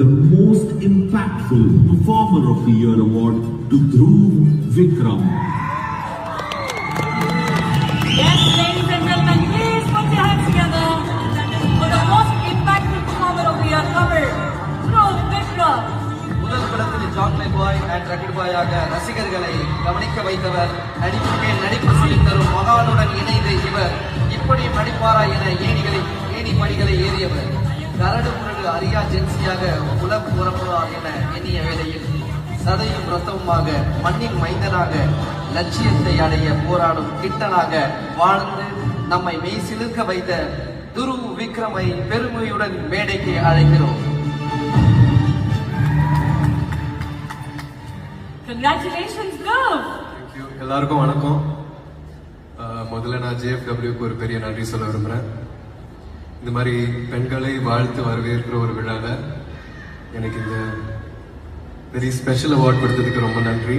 the most impactful Performer of the Year award to Dhruv Vikram. Yes, ladies and gentlemen, please put your hands together for the most impactful Performer of the Year cover, Dhruv Vikram. முதல் படத்தில் chocolate boy and ரக்கெட் பாயாக ரசிகர்களை கவனிக்க வைத்தவர், நடிப்புக்கே நடிப்பு சொல்லித்தரும் மகானுடன் இணைந்த இவர் இப்படி நடிப்பாரா என ஏணி படிகளை ஏறியவர். கரடு முரடு அறியா ஜென்சியாக உலகம் புறப்படுவார் என எண்ணிய வேளையில் சதையும் ரத்தமுமாக மண்ணின் மைந்தனாக லட்சியத்தை அடைய போராடும் கிட்டனாக வாழ்ந்து நம்மை மெய் சிலிர்க்க வைத்த துருவ் விக்ரமை பெருமையுடன் மேடைக்கு அழைக்கிறோம். Congratulations, Dhruv. Thank you. எல்லாருக்கும் வணக்கம். முதல்ல நான் JFWக்கு ஒரு பெரிய நன்றி சொல்ல விரும்புகிறேன். இந்த மாதிரி பெண்களை வாழ்த்து வரவேற்கிற ஒரு விழாவில் எனக்கு இந்த வெரி ஸ்பெஷல் அவார்ட் கொடுத்ததுக்கு ரொம்ப நன்றி.